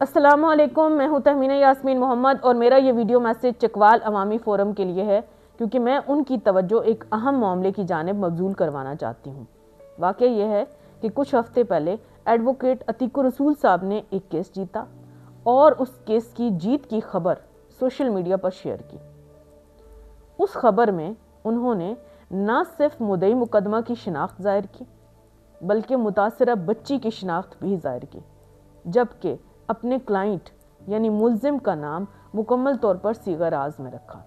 السلام علیکم، میں ہوں تہمینہ یاسمین محمد اور میرا یہ ویڈیو میسیج چکوال عوامی فورم کے لیے ہے کیونکہ میں ان کی توجہ ایک اہم معاملے کی جانب مبذول کروانا چاہتی ہوں۔ واقعہ یہ ہے کہ کچھ ہفتے پہلے ایڈوکیٹ عتیق الرسول صاحب نے ایک کیس جیتا اور اس کیس کی جیت کی خبر سوشل میڈیا پر شیئر کی۔ اس خبر میں انہوں نے نہ صرف مدعی مقدمہ کی شناخت ظاہر کی بلکہ متاثرہ بچی کی شناخت بھی ظاہر کی، جبکہ اپنے کلائنٹ یعنی ملزم کا نام مکمل طور پر صیغہ راز میں رکھا۔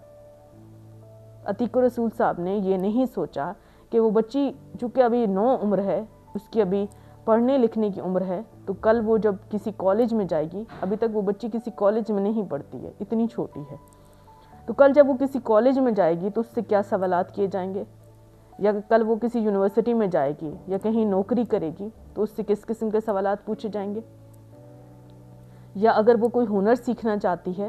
عتیق الرسول صاحب نے یہ نہیں سوچا کہ وہ بچی چونکہ ابھی نو عمر ہے، اس کی ابھی پڑھنے لکھنے کی عمر ہے، تو کل وہ جب کسی کالج میں جائے گی، ابھی تک وہ بچی کسی کالج میں نہیں پڑھتی ہے، اتنی چھوٹی ہے، تو کل جب وہ کسی کالج میں جائے گی تو اس سے کیا سوالات کیے جائیں گے، یا کل وہ کسی یونیورسٹی میں جائے گی یا کہیں نوکری کرے گی تو اس سے کس قسم کے سوالات پوچھے جائیں گے، یا اگر وہ کوئی ہنر سیکھنا چاہتی ہے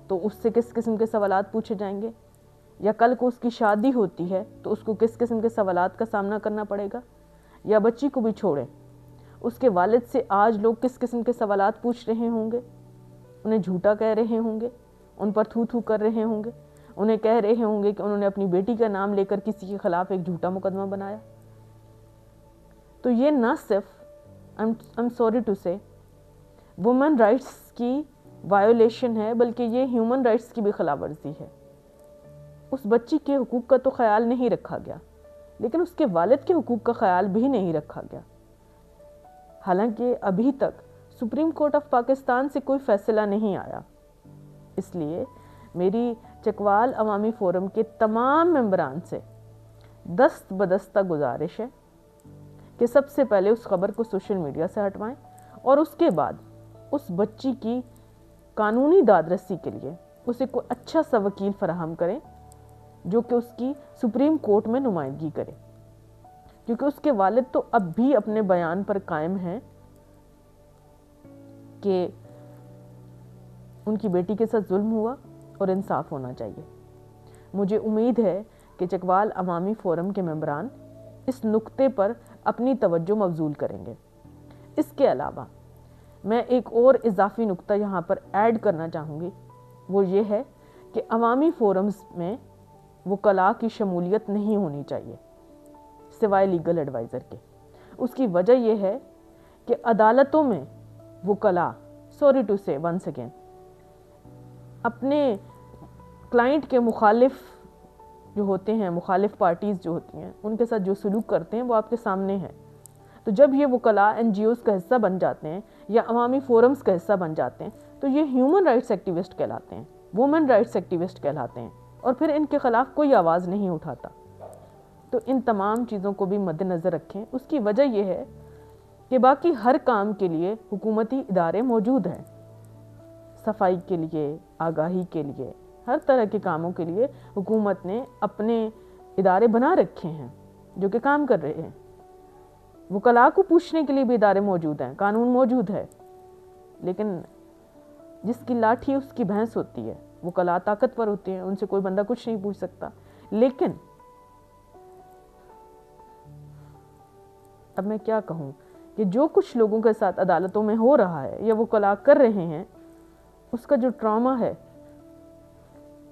تو اس سے کس قسم کے سوالات پوچھے جائیں گے، یا کل کو اس کی شادی ہوتی ہے تو اس کو کس قسم کے سوالات کا سامنا کرنا پڑے گا، یا بچی کو بھی چھوڑیں اس کے والد سے آج لوگ کس قسم کے سوالات پوچھ رہے ہوں گے، انہیں جھوٹا کہہ رہے ہوں گے، ان پر تھو تھو کر رہے ہوں گے، انہیں کہہ رہے ہوں گے کہ انہوں نے اپنی بیٹی کا نام لے کر کسی کے خلاف ایک جھوٹا مقدمہ بنایا۔ تو یہ نہ صرف I'm sorry to say women rights کی وائیولیشن ہے بلکہ یہ ہیومن رائٹس کی بھی خلاف ورزی ہے۔ اس بچی کے حقوق کا تو خیال نہیں رکھا گیا لیکن اس کے والد کے حقوق کا خیال بھی نہیں رکھا گیا، حالانکہ ابھی تک سپریم کورٹ آف پاکستان سے کوئی فیصلہ نہیں آیا۔ اس لیے میری چکوال عوامی فورم کے تمام ممبران سے دست بدستہ گزارش ہے کہ سب سے پہلے اس خبر کو سوشل میڈیا سے ہٹوائیں اور اس کے بعد اس بچی کی قانونی داد رسی کے لیے اسے کوئی اچھا سا وکیل فراہم کریں جو کہ اس کی سپریم کورٹ میں نمائندگی کرے، کیونکہ اس کے والد تو اب بھی اپنے بیان پر قائم ہیں کہ ان کی بیٹی کے ساتھ ظلم ہوا اور انصاف ہونا چاہیے۔ مجھے امید ہے کہ چکوال عوامی فورم کے ممبران اس نقطے پر اپنی توجہ مبذول کریں گے۔ اس کے علاوہ میں ایک اور اضافی نقطہ یہاں پر ایڈ کرنا چاہوں گی، وہ یہ ہے کہ عوامی فورمز میں وکلاء کی شمولیت نہیں ہونی چاہیے سوائے لیگل ایڈوائزر کے۔ اس کی وجہ یہ ہے کہ عدالتوں میں وکلاء sorry to say once again اپنے کلائنٹ کے مخالف جو ہوتے ہیں، مخالف پارٹیز جو ہوتی ہیں، ان کے ساتھ جو سلوک کرتے ہیں وہ آپ کے سامنے ہے۔ تو جب یہ وکلاء NGOs کا حصہ بن جاتے ہیں یا عوامی فورمز کا حصہ بن جاتے ہیں تو یہ ہیومن رائٹس ایکٹیوسٹ کہلاتے ہیں، وومن رائٹس ایکٹیوسٹ کہلاتے ہیں، اور پھر ان کے خلاف کوئی آواز نہیں اٹھاتا۔ تو ان تمام چیزوں کو بھی مد نظر رکھیں۔ اس کی وجہ یہ ہے کہ باقی ہر کام کے لیے حکومتی ادارے موجود ہیں، صفائی کے لیے، آگاہی کے لیے، ہر طرح کے کاموں کے لیے حکومت نے اپنے ادارے بنا رکھے ہیں جو کہ کام کر رہے ہیں۔ وکلاء کو پوچھنے کے لیے بھی ادارے موجود ہیں، قانون موجود ہے، لیکن جس کی لاٹھی اس کی بھینس ہوتی ہے۔ وکلاء طاقتور ہوتے ہیں، ان سے کوئی بندہ کچھ نہیں پوچھ سکتا، لیکن اب میں کیا کہوں کہ جو کچھ لوگوں کے ساتھ عدالتوں میں ہو رہا ہے یا وکلاء کر رہے ہیں، اس کا جو ٹراما ہے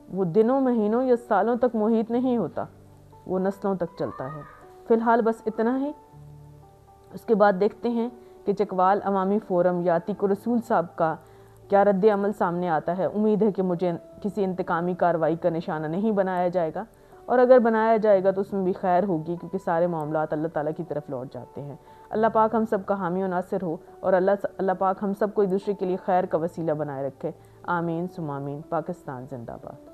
وہ دنوں، مہینوں یا سالوں تک محیط نہیں ہوتا، وہ نسلوں تک چلتا ہے۔ فی الحال بس اتنا ہی، اس کے بعد دیکھتے ہیں کہ چکوال عوامی فورم یا عتیق الرسول صاحب کا کیا رد عمل سامنے آتا ہے۔ امید ہے کہ مجھے کسی انتقامی کارروائی کا نشانہ نہیں بنایا جائے گا، اور اگر بنایا جائے گا تو اس میں بھی خیر ہوگی، کیونکہ سارے معاملات اللہ تعالیٰ کی طرف لوٹ جاتے ہیں۔ اللہ پاک ہم سب کا حامی و ناصر ہو، اور اللہ پاک ہم سب کو ایک دوسرے کے لیے خیر کا وسیلہ بنائے رکھے۔ آمین ثم آمین۔ پاکستان زندہ باد۔